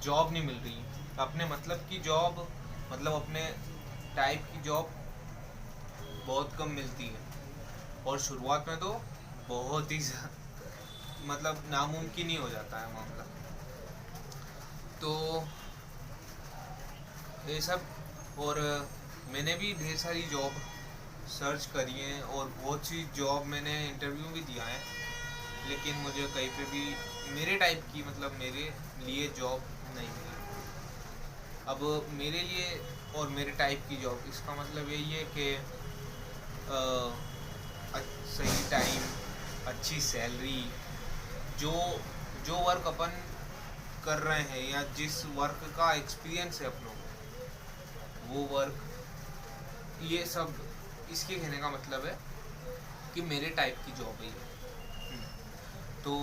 Job नहीं मिल रही, अपने मतलब की जॉब, मतलब अपने टाइप की जॉब बहुत कम मिलती है। और शुरुआत में तो बहुत ही मतलब नामुमकिन ही हो जाता है मामला। तो ये सब। और मैंने भी ढेर सारी जॉब सर्च करी हैं और बहुत सी जॉब मैंने इंटरव्यू भी दिया है, लेकिन मुझे कहीं पे भी मेरे टाइप की, मतलब मेरे लिए जॉब नहीं मिली। अब मेरे लिए और मेरे टाइप की जॉब, इसका मतलब यही है कि सही टाइम, अच्छी सैलरी, जो जो वर्क अपन कर रहे हैं या जिस वर्क का एक्सपीरियंस है अपनों को, वो वर्क, ये सब, इसके कहने का मतलब है कि मेरे टाइप की जॉब है ये। तो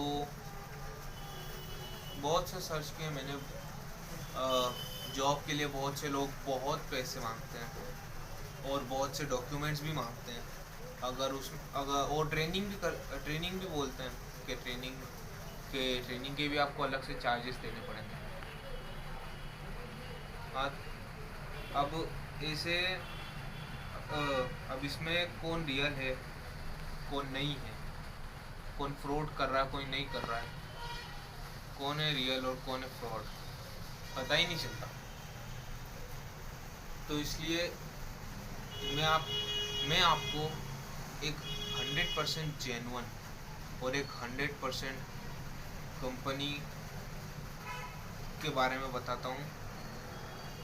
बहुत से सर्च किए मैंने जॉब के लिए। बहुत से लोग बहुत पैसे मांगते हैं और बहुत से डॉक्यूमेंट्स भी मांगते हैं। अगर और ट्रेनिंग भी बोलते हैं कि ट्रेनिंग के भी आपको अलग से चार्जेस देने पड़ेंगे। हाँ। अब इसे अब इसमें कौन रियल है, कौन नहीं है, कौन फ्रॉड कर रहा है, कोई नहीं कर रहा है, कौन है रियल और कौन है फ्रॉड, पता ही नहीं चलता। तो इसलिए मैं आप मैं आपको एक 100% जेन्युइन और एक 100% कंपनी के बारे में बताता हूँ,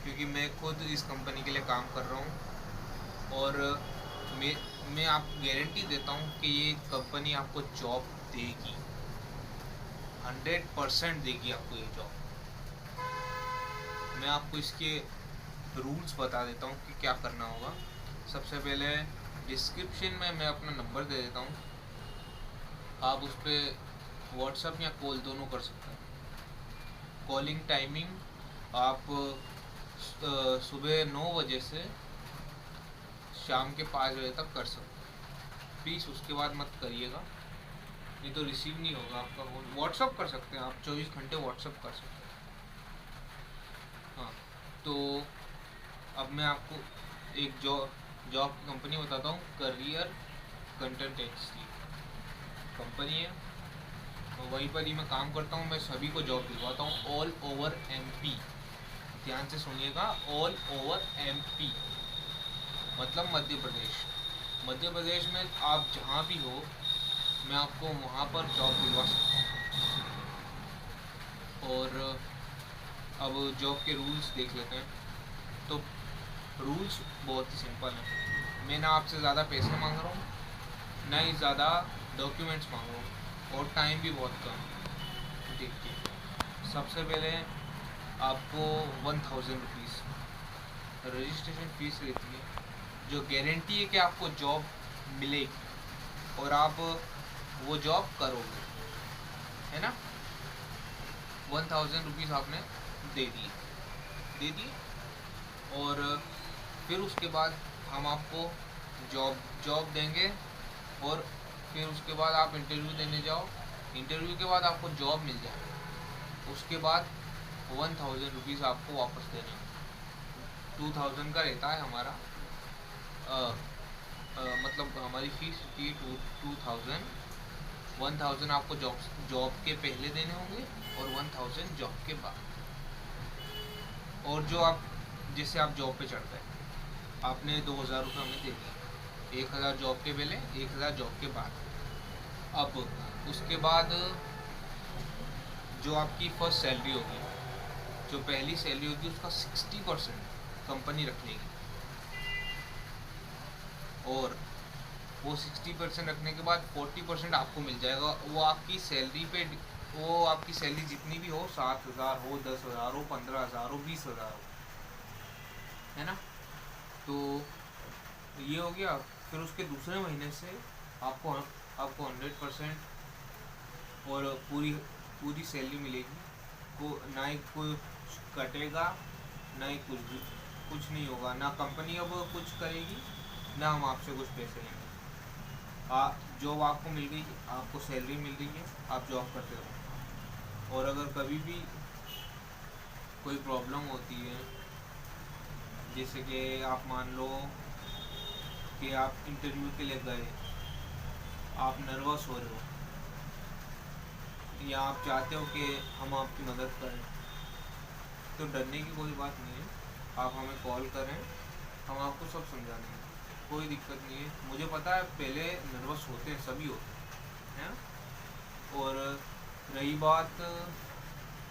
क्योंकि मैं खुद इस कंपनी के लिए काम कर रहा हूँ। और मैं मैं आप गारंटी देता हूँ कि ये कंपनी आपको जॉब देगी, 100% देगी आपको ये जॉब। मैं आपको इसके रूल्स बता देता हूँ कि क्या करना होगा। सबसे पहले डिस्क्रिप्शन में मैं अपना नंबर दे देता हूँ, आप उस पर व्हाट्सअप या कॉल दोनों कर सकते हैं। कॉलिंग टाइमिंग आप सुबह 9 बजे से शाम के 5 बजे तक कर सकते हैं। प्लीज़ उसके बाद मत करिएगा, नहीं तो रिसीव नहीं होगा आपका फोन। व्हाट्सअप कर सकते हैं आप, 24 घंटे व्हाट्सअप कर सकते हैं। हाँ। तो अब मैं आपको एक जॉब की कंपनी बताता हूँ। करियर कंटेंट एक्सटी कंपनी है, तो वहीं पर ही मैं काम करता हूँ। मैं सभी को जॉब दिलवाता हूँ ऑल ओवर एमपी। ध्यान से सुनिएगा, ऑल ओवर एमपी मतलब मध्य प्रदेश। मध्य प्रदेश में आप जहाँ भी हो, मैं आपको वहाँ पर जॉब दिलवा सकता हूँ। और अब जॉब के रूल्स देख लेते हैं। तो रूल्स बहुत ही सिंपल है। मैं ना आपसे ज़्यादा पैसे मांग रहा हूँ, ना ही ज़्यादा डॉक्यूमेंट्स मांग रहा हूँ, और टाइम भी बहुत कम है। देखिए, सबसे पहले आपको 1000 रुपीज़ रजिस्ट्रेशन फ़ीस रहती है, जो गारंटी है कि आपको जॉब मिलेगी और आप वो जॉब करोगे, है ना। 1000 रुपीज़ आपने दे दिए और फिर उसके बाद हम आपको जॉब देंगे। और फिर उसके बाद आप इंटरव्यू देने जाओ, इंटरव्यू के बाद आपको जॉब मिल जाए। उसके बाद 1000 रुपीज़ आपको वापस देने हैं। 2000 का रहता है हमारा, मतलब हमारी फीस होती है 2000। 1000 आपको जॉब के पहले देने होंगे और 1000 जॉब के बाद। और जो आप जैसे आप जॉब पे चढ़ गए, आपने 2000 रुपये हमें दे दिए, 1000 जॉब के पहले, 1000 जॉब के बाद। अब उसके बाद जो आपकी फर्स्ट सैलरी होगी, जो पहली सैलरी होगी, उसका 60% कंपनी रख लेगी। और वो 60% रखने के बाद 40% आपको मिल जाएगा। वो आपकी सैलरी पे, वो आपकी सैलरी जितनी भी हो, 7000 हो, 10,000 हो, 15,000 हो, 20,000 हो, है ना। तो ये हो गया। फिर उसके दूसरे महीने से आपको 100% और पूरी सैलरी मिलेगी। ना ही कोई कटेगा, ना ही कुछ नहीं होगा। ना कंपनी अब कुछ करेगी, ना हम आपसे कुछ पैसे लेंगे। जॉब आपको मिल गई, आपको सैलरी मिल रही है, आप जॉब करते रहो। और अगर कभी भी कोई प्रॉब्लम होती है, जैसे कि आप मान लो कि आप इंटरव्यू के लिए गए, आप नर्वस हो रहे हो या आप चाहते हो कि हम आपकी मदद करें, तो डरने की कोई बात नहीं है। आप हमें कॉल करें, हम आपको सब समझा देंगे, कोई दिक्कत नहीं है। मुझे पता है पहले नर्वस होते हैं, सभी होते हैं। और रही बात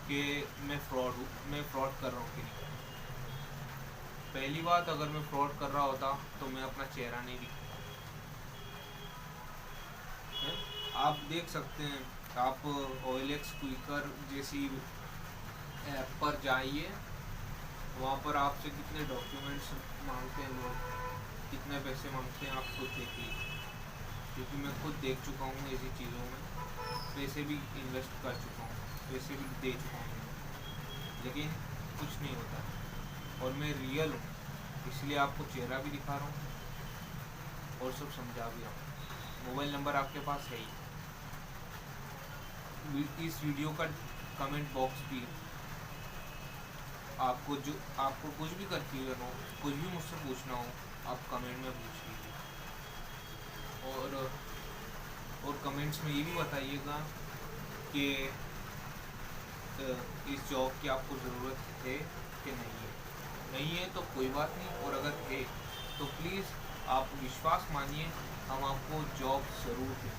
कि मैं फ्रॉड हूँ, मैं फ्रॉड कर रहा हूँ कि नहीं, पहली बात अगर मैं फ्रॉड कर रहा होता तो मैं अपना चेहरा नहीं दिखाता है। आप देख सकते हैं, आप OLX क्विकर जैसी ऐप पर जाइए, वहाँ पर आपसे कितने डॉक्यूमेंट्स मांगते हैं लोग, कितने पैसे मांगते हैं, आप खुद देखिए। क्योंकि मैं खुद देख चुका हूँ ऐसी चीज़ों में, पैसे भी इन्वेस्ट कर चुका हूँ, पैसे भी दे चुका हूँ, लेकिन कुछ नहीं होता। और मैं रियल हूँ, इसलिए आपको चेहरा भी दिखा रहा हूँ और सब समझा भी रहा हूँ। मोबाइल नंबर आपके पास है ही, इस वीडियो का कमेंट बॉक्स भी है। आपको कुछ भी कन्फ्यूजन हो, कुछ भी मुझसे पूछना हो, आप कमेंट में पूछ लीजिए। और कमेंट्स में ये भी बताइएगा कि इस जॉब की आपको ज़रूरत है कि नहीं है तो कोई बात नहीं, और अगर है तो प्लीज़ आप विश्वास मानिए, हम आपको जॉब ज़रूर दें।